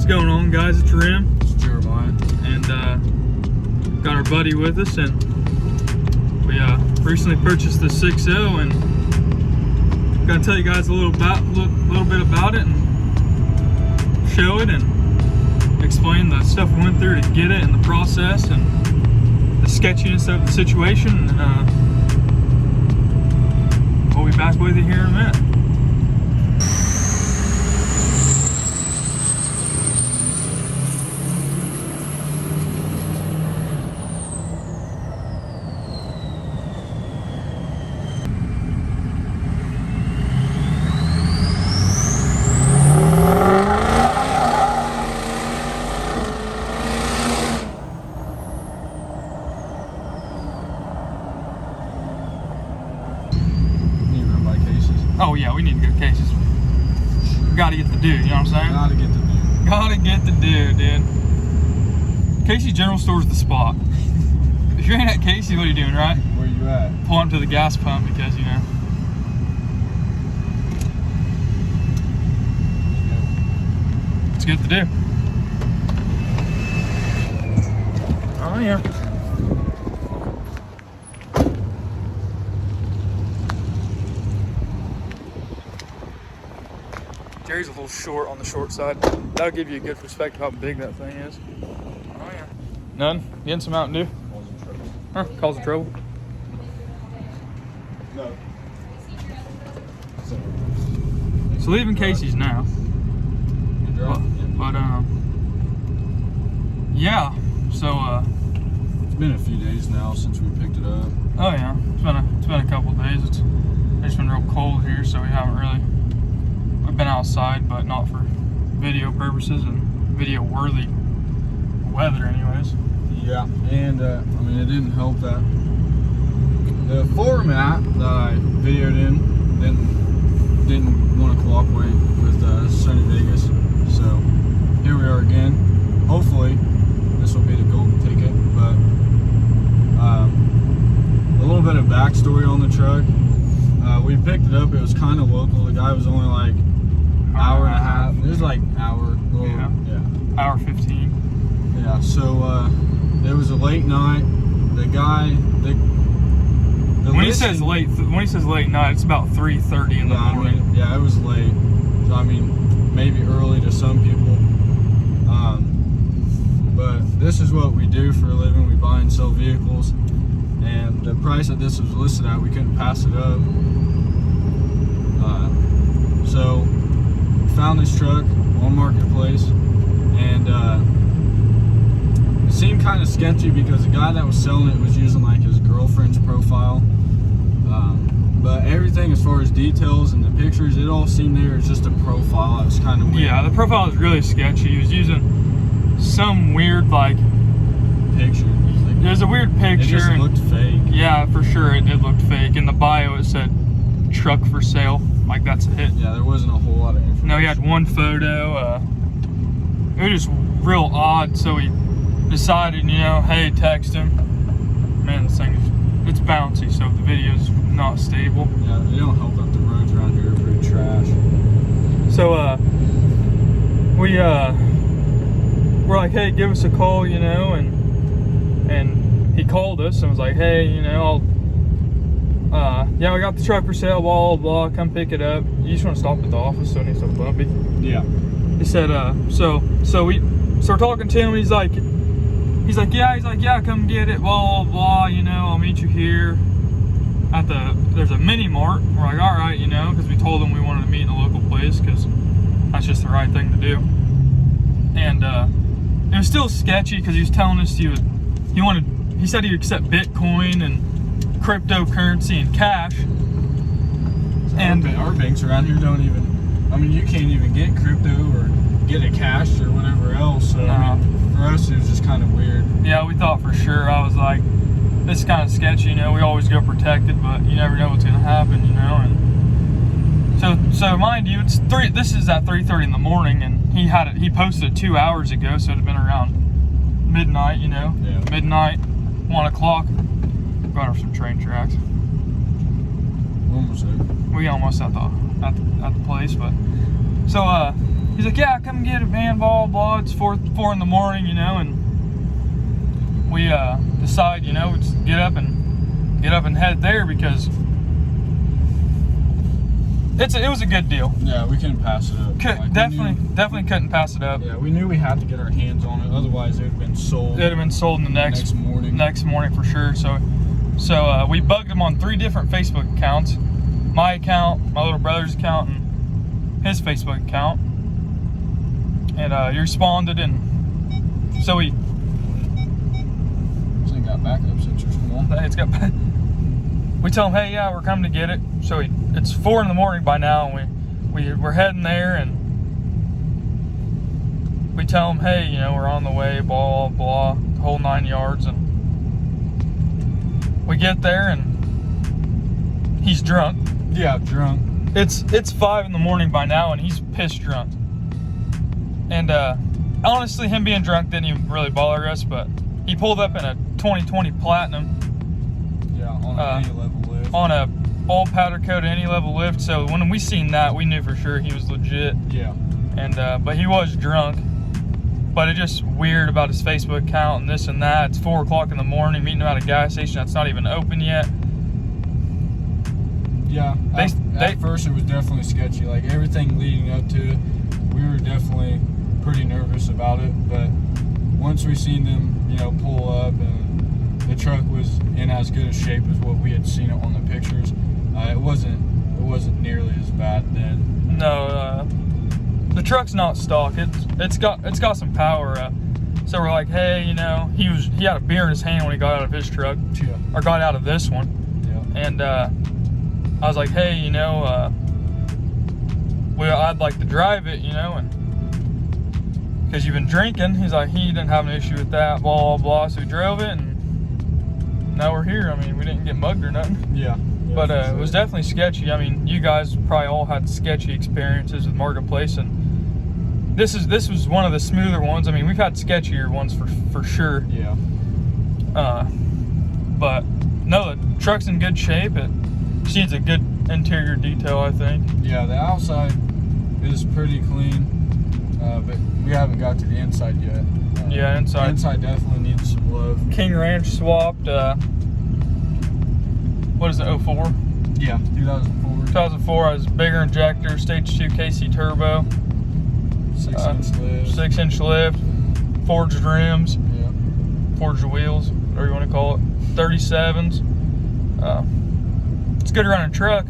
What's going on, guys? It's Rim. It's Jeremiah. And got our buddy with us, and we recently purchased the 6.0, and gonna tell you guys a little bit about it, and show it, and explain the stuff we went through to get it, and the process, and the sketchiness of the situation. And we'll be back with you here in a minute. Oh yeah, we need to get cases. Gotta get the dude, you know what I'm saying? Gotta get the dude. Gotta get the dude, dude. Casey's General Store's the spot. If you ain't at Casey's, what are you doing, right? Where you at? Pull up to the gas pump because, you know. Let's get the dude. Oh yeah. Jerry's a little short on the short side. That'll give you a good perspective how big that thing is. Oh yeah. None? Getting some Mountain Dew? Causing trouble. Huh? Causing trouble? No. So leaving Casey's now. But yeah. So it's been a few days now since we picked it up. oh yeah. It's been a couple of days. It's been real cold here, so we haven't really. We've been outside, but not for video purposes and video worthy weather anyways. Yeah, and I mean, it didn't help that the format that I videoed in didn't want to cooperate with sunny Vegas. So here we are again. Hopefully this will be the golden ticket. But a little bit of backstory on the truck. We picked it up. It was kind of local. The guy was only like hour and a half. It was like hour. Yeah. Hour 15. Yeah. So it was a late night. The guy. When he says late night, it's about 3:30 in the morning. I mean, yeah, it was late. So, I mean, maybe early to some people. But this is what we do for a living. We buy and sell vehicles. And the price that this was listed at, we couldn't pass it up. So we found this truck on Marketplace, and it seemed kind of sketchy because the guy that was selling it was using like his girlfriend's profile. But everything as far as details and the pictures, it all seemed there as just a profile. It was kind of weird. Yeah, the profile was really sketchy. He was using some weird like picture. There's a weird picture. It just looked fake. Yeah, for sure it did look fake. In the bio it said truck for sale. Like that's it. Yeah, there wasn't a whole lot of information. No, he had one photo. It was just real odd. So we decided, you know, hey, text him. Man, this thing it's bouncy, so the video's not stable. Yeah, they don't help that the roads around here are pretty trash. So we're like, hey, give us a call, you know, and he called us and was like, hey, you know, Yeah, we got the truck for sale, blah, blah, come pick it up. You just want to stop at the office so it ain't so bumpy. Yeah. He said, so we start talking to him. He's like, yeah, come get it, blah, blah, blah, you know, I'll meet you here at there's a mini mart. We're like, all right, you know, because we told him we wanted to meet in a local place because that's just the right thing to do. And it was still sketchy because he was telling us he said he'd accept Bitcoin and cryptocurrency and cash. So and our banks around here don't even, I mean, you can't even get crypto or get it cash or whatever else. So I mean, for us, it was just kind of weird. Yeah, we thought for sure. I was like, this is kind of sketchy, you know. We always go protected, but you never know what's gonna happen, you know. And so mind you, this is at 3:30 in the morning, and he posted it 2 hours ago, so it'd have been around midnight, you know. Yeah. Midnight, 1 o'clock. Going over some train tracks. Almost there. We almost at the place, but so he's like, yeah, come get it, man, blah blah. It's 4 in the morning, you know, and we decide, you know, just get up and head there because it was a good deal. Yeah, we couldn't pass it up. Definitely couldn't pass it up. Yeah, we knew we had to get our hands on it, otherwise it would have been sold. It would have been sold in the next morning for sure. So we bugged him on 3 different Facebook accounts: my account, my little brother's account, and his Facebook account. And he responded, and so we. This thing got backup sensors. Come on. It's got. We tell him, hey, yeah, we're coming to get it. So it's 4 in the morning by now, and we're heading there, and we tell him, hey, you know, we're on the way, blah blah, the whole 9 yards, and we get there, and he's drunk. Yeah, drunk. It's 5 in the morning by now, and he's pissed drunk. And honestly, him being drunk didn't even really bother us, but he pulled up in a 2020 Platinum. Yeah, on any level lift. On a all powder coat any level lift. So when we seen that, we knew for sure he was legit. Yeah. And but he was drunk. But it's just weird about his Facebook account and this and that. It's 4 o'clock in the morning, meeting him at a gas station that's not even open yet. Yeah. At first, it was definitely sketchy. Like everything leading up to it, we were definitely pretty nervous about it. But once we seen them, you know, pull up and the truck was in as good a shape as what we had seen it on the pictures, it wasn't nearly as bad then. No, the truck's not stock. It's got some power. So we're like, hey, you know, he had a beer in his hand when he got out of his truck, or got out of this one. Yeah. And I was like, hey, you know, I'd like to drive it, you know, and because you've been drinking. He's like, he didn't have an issue with that, blah, blah, blah. So we drove it, and now we're here. I mean, we didn't get mugged or nothing. Yeah. But it was definitely sketchy. I mean, you guys probably all had sketchy experiences with Marketplace, and this was one of the smoother ones. I mean, we've had sketchier ones for sure. Yeah. But no, the truck's in good shape. It needs a good interior detail, I think. Yeah, the outside is pretty clean, but we haven't got to the inside yet. Yeah, inside. The inside definitely needs some love. King Ranch swapped. What is it? 04? Yeah, 2004. 2004 has bigger injector, stage 2 KC turbo. 6-inch lift. 6-inch lift. Forged rims. Yeah. Forged wheels, whatever you want to call it. 37s. It's a good running truck.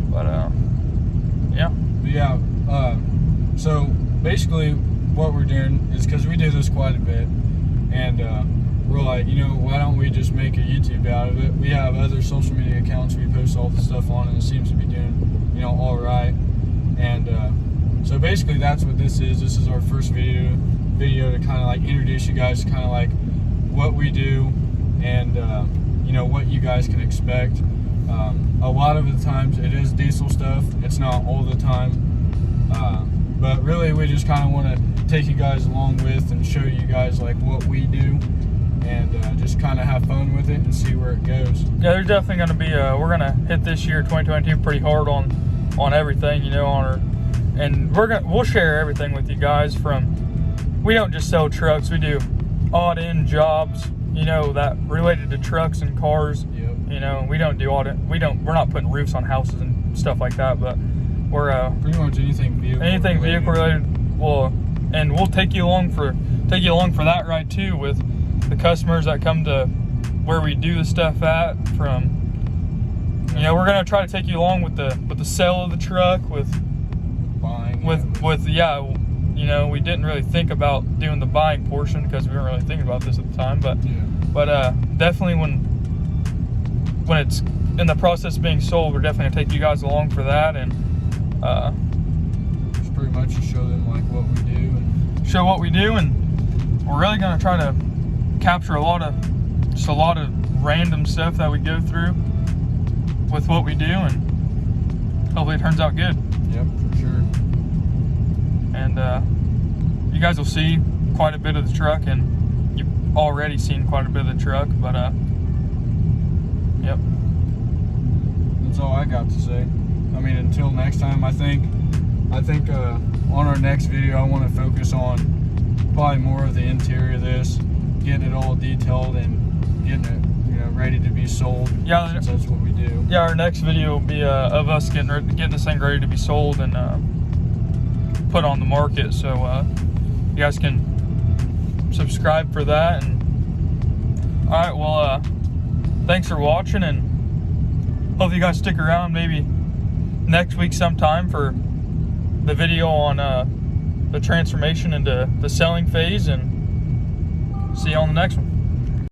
But yeah. But yeah. So basically, what we're doing is, because we do this quite a bit, and we're like, you know, why don't we just make a YouTube out of it? We have other social media accounts we post all the stuff on, and it seems to be doing, you know, all right. And so basically, that's what this is. This is our first video to kind of like introduce you guys to kind of like what we do, and you know, what you guys can expect. A lot of the times it is diesel stuff. It's not all the time, but really we just kind of want to take you guys along with and show you guys like what we do, and just kind of have fun with it and see where it goes. Yeah, there's definitely going to be we're going to hit this year 2022 pretty hard on everything, you know, and we'll share everything with you guys. We don't just sell trucks, we do odd end jobs, you know, that related to trucks and cars. Yep. You know, we don't do we're not putting roofs on houses and stuff like that, but we're pretty much anything vehicle related. And we'll take you along for that ride too, with the customers that come to where we do the stuff at. You know, we're gonna try to take you along with the sale of the truck, with buying, you know, we didn't really think about doing the buying portion because we weren't really thinking about this at the time, but definitely when it's in the process of being sold, we're definitely gonna take you guys along for that, and it's pretty much to show them like what we do, and we're really gonna try to capture a lot of random stuff that we go through with what we do, and hopefully it turns out good. Yep, for sure. And you guys will see quite a bit of the truck, and you've already seen quite a bit of the truck, but yep. That's all I got to say. I mean, until next time, I think on our next video, I want to focus on probably more of the interior of this, getting it all detailed and getting it, you know, ready to be sold. Yeah, since that's what we do. Yeah, our next video will be of us getting this thing ready to be sold and put on the market. So you guys can subscribe for that. And all right, well, thanks for watching, and hope you guys stick around maybe next week sometime for the video on the transformation into the selling phase, and see you on the next one.